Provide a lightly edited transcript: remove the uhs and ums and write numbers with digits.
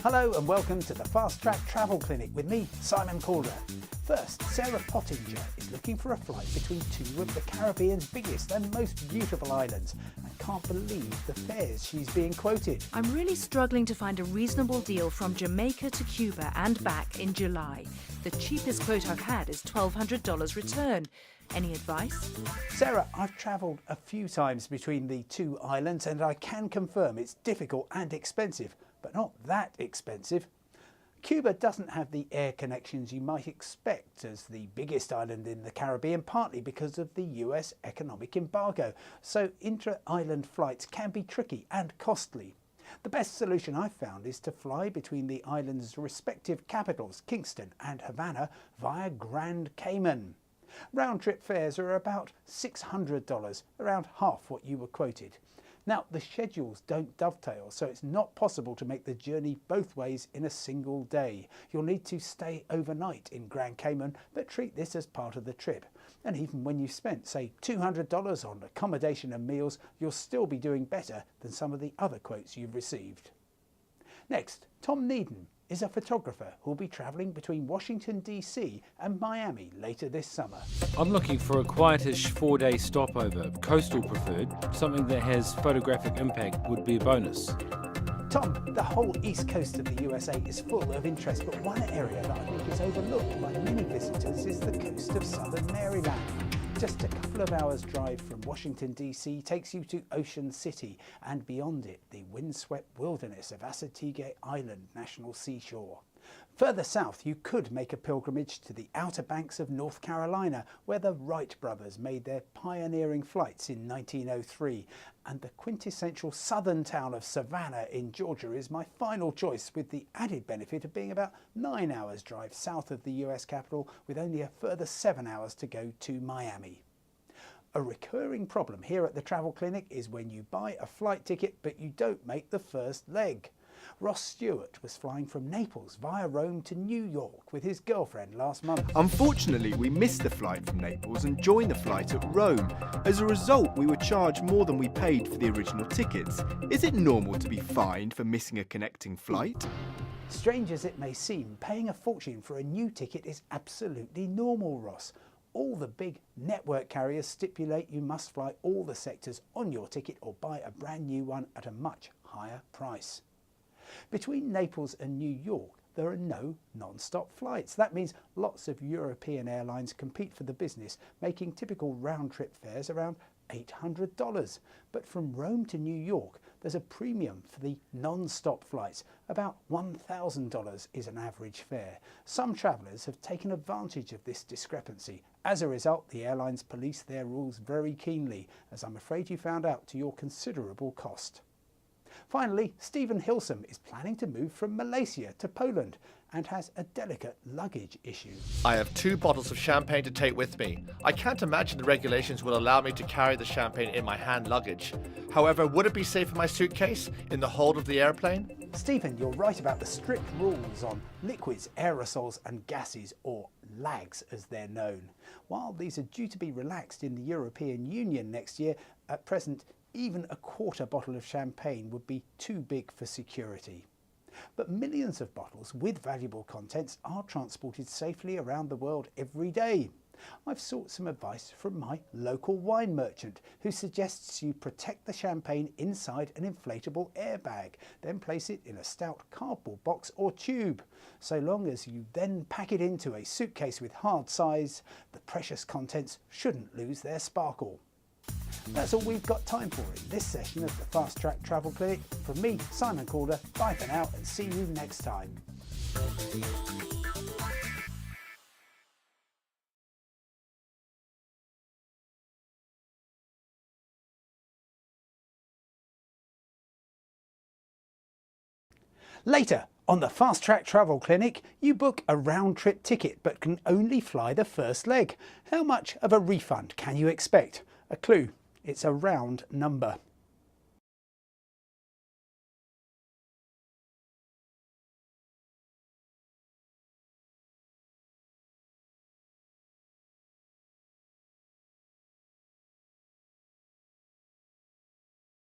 Hello and welcome to the Fast Track Travel Clinic with me, Simon Calder. First, Sarah Pottinger is looking for a flight between two of the Caribbean's biggest and most beautiful islands and can't believe the fares she's being quoted. I'm really struggling to find a reasonable deal from Jamaica to Cuba and back in July. The cheapest quote I've had is $1,200 return. Any advice? Sarah, I've travelled a few times between the two islands and I can confirm it's difficult and expensive, but not that expensive. Cuba doesn't have the air connections you might expect as the biggest island in the Caribbean, partly because of the US economic embargo, so intra-island flights can be tricky and costly. The best solution I've found is to fly between the island's respective capitals, Kingston and Havana, via Grand Cayman. Round-trip fares are about $600, around half what you were quoted. Now, the schedules don't dovetail, so it's not possible to make the journey both ways in a single day. You'll need to stay overnight in Grand Cayman, but treat this as part of the trip. And even when you've spent, say, $200 on accommodation and meals, you'll still be doing better than some of the other quotes you've received. Next, Tom Needham is a photographer who'll be travelling between Washington DC and Miami later this summer. I'm looking for a quietish 4-day stopover, coastal preferred. Something that has photographic impact would be a bonus. Tom, the whole east coast of the USA is full of interest, but one area that I think is overlooked by many visitors is the coast of southern Maryland. Just a couple of hours drive from Washington DC takes you to Ocean City and beyond it the windswept wilderness of Assateague Island National Seashore. Further south you could make a pilgrimage to the Outer Banks of North Carolina where the Wright brothers made their pioneering flights in 1903, and the quintessential southern town of Savannah in Georgia is my final choice, with the added benefit of being about 9 hours drive south of the US capital with only a further 7 hours to go to Miami. A recurring problem here at the Travel Clinic is when you buy a flight ticket but you don't make the first leg. Ross Stewart was flying from Naples via Rome to New York with his girlfriend last month. Unfortunately, we missed the flight from Naples and joined the flight at Rome. As a result, we were charged more than we paid for the original tickets. Is it normal to be fined for missing a connecting flight? Strange as it may seem, paying a fortune for a new ticket is absolutely normal, Ross. All the big network carriers stipulate you must fly all the sectors on your ticket or buy a brand new one at a much higher price. Between Naples and New York, there are no non-stop flights. That means lots of European airlines compete for the business, making typical round-trip fares around $800. But from Rome to New York, there's a premium for the non-stop flights. About $1,000 is an average fare. Some travellers have taken advantage of this discrepancy. As a result, the airlines police their rules very keenly, as I'm afraid you found out to your considerable cost. Finally, Stephen Hilsom is planning to move from Malaysia to Poland and has a delicate luggage issue. I have 2 bottles of champagne to take with me. I can't imagine the regulations will allow me to carry the champagne in my hand luggage. However, would it be safe in my suitcase, in the hold of the airplane? Stephen, you're right about the strict rules on liquids, aerosols and gases, or LAGs as they're known. While these are due to be relaxed in the European Union next year, at present even a quarter bottle of champagne would be too big for security. But millions of bottles with valuable contents are transported safely around the world every day. I've sought some advice from my local wine merchant, who suggests you protect the champagne inside an inflatable airbag, then place it in a stout cardboard box or tube. So long as you then pack it into a suitcase with hard size, the precious contents shouldn't lose their sparkle. That's all we've got time for in this session of the Fast Track Travel Clinic. From me, Simon Calder, bye for now and see you next time. Later on the Fast Track Travel Clinic, you book a round-trip ticket but can only fly the first leg. How much of a refund can you expect? A clue, it's a round number.